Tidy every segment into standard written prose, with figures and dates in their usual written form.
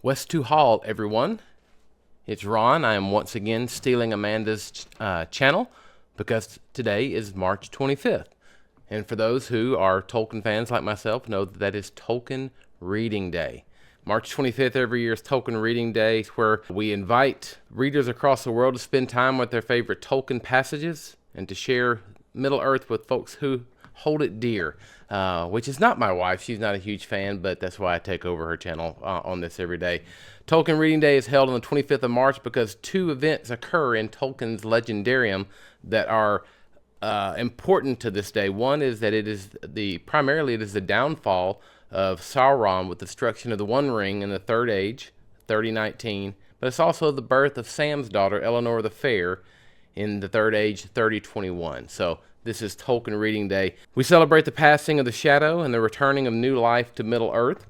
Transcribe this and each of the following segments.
West 2 Hall, everyone. It's Ron. I am once again stealing Amanda's channel because today is March 25th. And for those who are Tolkien fans like myself, know that is Tolkien Reading Day. March 25th every year is Tolkien Reading Day, where we invite readers across the world to spend time with their favorite Tolkien passages and to share Middle-earth with folks who hold it dear, which is not my wife. She's not a huge fan, but that's why I take over her channel on this every day. Tolkien Reading Day is held on the 25th of March because two events occur in Tolkien's Legendarium that are important to this day. One is that primarily it is the downfall of Sauron with the destruction of the One Ring in the Third Age, 3019, but it's also the birth of Sam's daughter, Eleanor the Fair, in the Third Age, 3021. So this is Tolkien Reading Day. We celebrate the passing of the Shadow and the returning of new life to Middle-earth.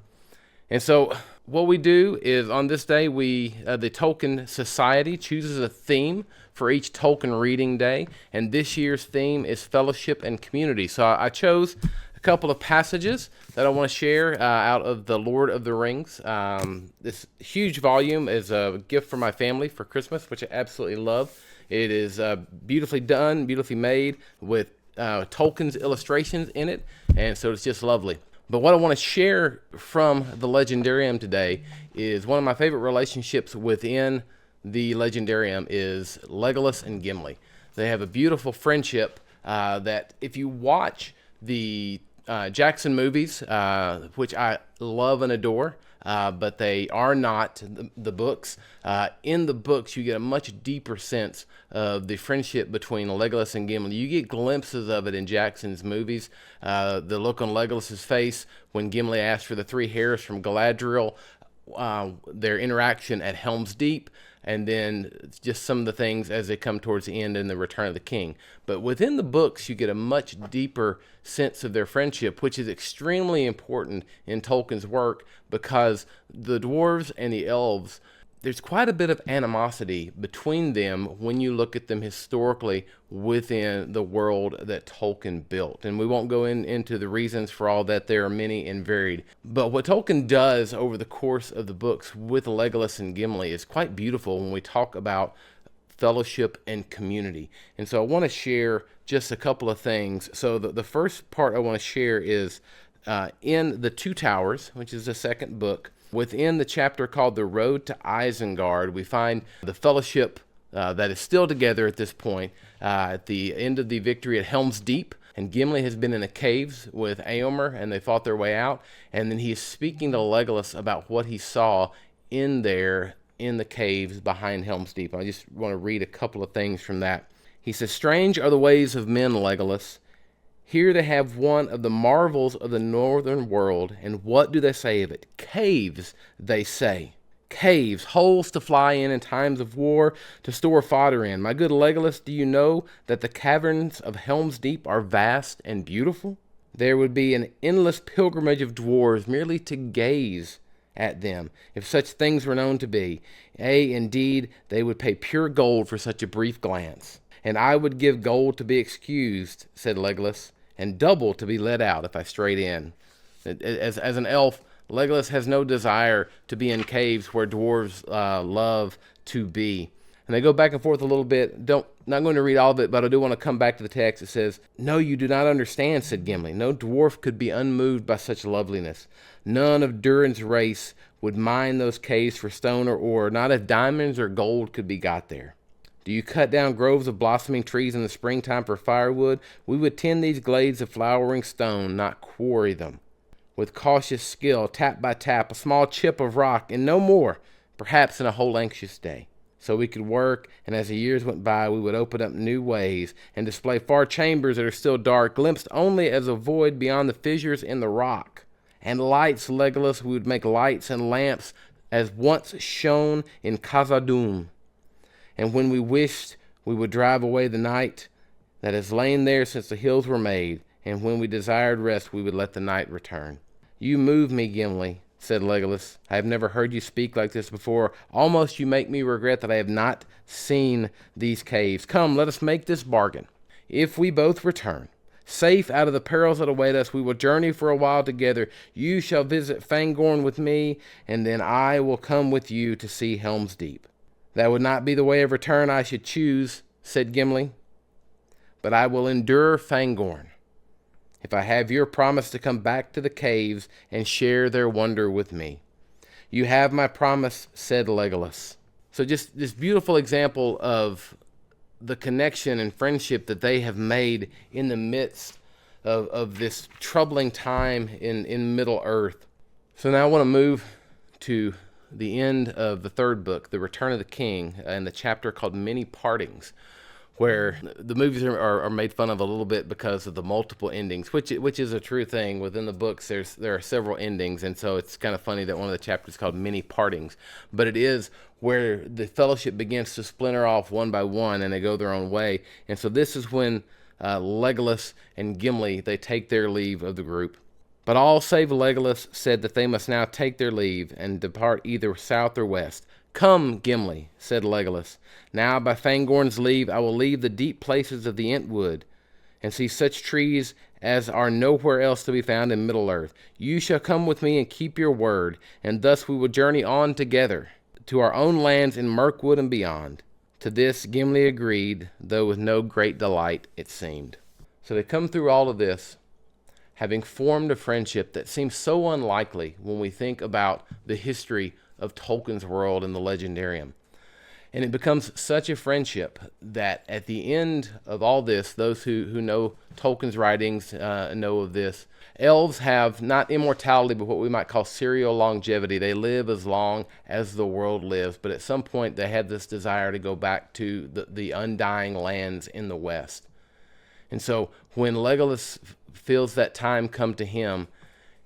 And so what we do is on this day, the Tolkien Society chooses a theme for each Tolkien Reading Day. And this year's theme is fellowship and community. So I chose a couple of passages that I want to share out of the Lord of the Rings. This huge volume is a gift for my family for Christmas, which I absolutely love. It is beautifully done, beautifully made with Tolkien's illustrations in it, and so it's just lovely. But what I want to share from the Legendarium today is one of my favorite relationships within the Legendarium is Legolas and Gimli. They have a beautiful friendship that if you watch the Jackson movies, which I love and adore, but they are not the books. In the books, you get a much deeper sense of the friendship between Legolas and Gimli. You get glimpses of it in Jackson's movies. The look on Legolas's face when Gimli asked for the three hairs from Galadriel, their interaction at Helm's Deep, and then just some of the things as they come towards the end in the Return of the King. But within the books, you get a much deeper sense of their friendship, which is extremely important in Tolkien's work because the dwarves and the elves, there's quite a bit of animosity between them when you look at them historically within the world that Tolkien built. And we won't go into the reasons for all that. There are many and varied. But what Tolkien does over the course of the books with Legolas and Gimli is quite beautiful when we talk about fellowship and community. And so I want to share just a couple of things. So the first part I want to share is in The Two Towers, which is the second book. Within the chapter called The Road to Isengard, we find the fellowship that is still together at this point at the end of the victory at Helm's Deep. And Gimli has been in the caves with Éomer, and they fought their way out. And then he is speaking to Legolas about what he saw in there in the caves behind Helm's Deep. I just want to read a couple of things from that. He says, "Strange are the ways of men, Legolas. Here they have one of the marvels of the northern world, and what do they say of it? Caves, they say. Caves, holes to fly in times of war, to store fodder in. My good Legolas, do you know that the caverns of Helm's Deep are vast and beautiful? There would be an endless pilgrimage of dwarves merely to gaze at them, if such things were known to be. Yea, indeed, they would pay pure gold for such a brief glance. And I would give gold to be excused," said Legolas, "and double to be let out if I strayed in." As an elf, Legolas has no desire to be in caves where dwarves love to be. And they go back and forth a little bit. Not going to read all of it, but I do want to come back to the text. It says, "No, you do not understand," said Gimli. "No dwarf could be unmoved by such loveliness. None of Durin's race would mine those caves for stone or ore, not if diamonds or gold could be got there. Do you cut down groves of blossoming trees in the springtime for firewood? We would tend these glades of flowering stone, not quarry them. With cautious skill, tap by tap, a small chip of rock, and no more, perhaps in a whole anxious day. So we could work, and as the years went by, we would open up new ways and display far chambers that are still dark, glimpsed only as a void beyond the fissures in the rock. And lights, Legolas, we would make lights and lamps as once shone in Khazad-dûm. And when we wished, we would drive away the night that has lain there since the hills were made, and when we desired rest, we would let the night return." "You move me, Gimli," said Legolas. "I have never heard you speak like this before. Almost you make me regret that I have not seen these caves. Come, let us make this bargain. If we both return, Safe out of the perils that await us, we will journey for a while together. You shall visit Fangorn with me, and then I will come with you to see Helm's Deep." "That would not be the way of return I should choose," said Gimli, "but I will endure Fangorn if I have your promise to come back to the caves and share their wonder with me." "You have my promise," said Legolas. So just this beautiful example of the connection and friendship that they have made in the midst of this troubling time in Middle Earth. So now I want to move to the end of the third book, The Return of the King, and the chapter called Many Partings, where the movies are made fun of a little bit because of the multiple endings, which is a true thing. Within the books, there are several endings, and so it's kind of funny that one of the chapters is called Many Partings. But it is where the fellowship begins to splinter off one by one, and they go their own way. And so this is when Legolas and Gimli, they take their leave of the group. But all save Legolas said that they must now take their leave and depart either south or west. "Come, Gimli," said Legolas. "Now by Fangorn's leave I will leave the deep places of the Entwood, and see such trees as are nowhere else to be found in Middle-earth. You shall come with me and keep your word, and thus we will journey on together to our own lands in Mirkwood and beyond." To this Gimli agreed, though with no great delight, it seemed. So they come through all of this, having formed a friendship that seems so unlikely when we think about the history of Tolkien's world and the Legendarium. And it becomes such a friendship that at the end of all this, those who know Tolkien's writings know of this. Elves have not immortality, but what we might call serial longevity. They live as long as the world lives, but at some point they have this desire to go back to the undying lands in the West. And so when Legolas feels that time come to him,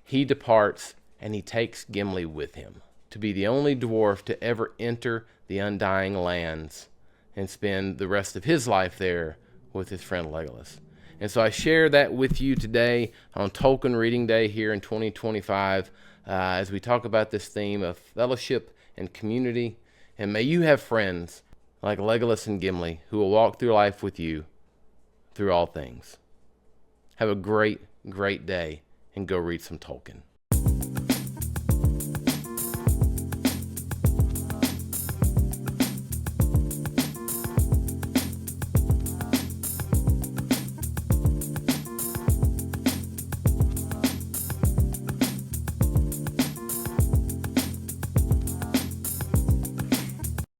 he departs and he takes Gimli with him to be the only dwarf to ever enter the undying lands and spend the rest of his life there with his friend Legolas. And so I share that with you today on Tolkien Reading Day here in 2025 as we talk about this theme of fellowship and community. And may you have friends like Legolas and Gimli who will walk through life with you through all things. Have a great, great day and go read some Tolkien.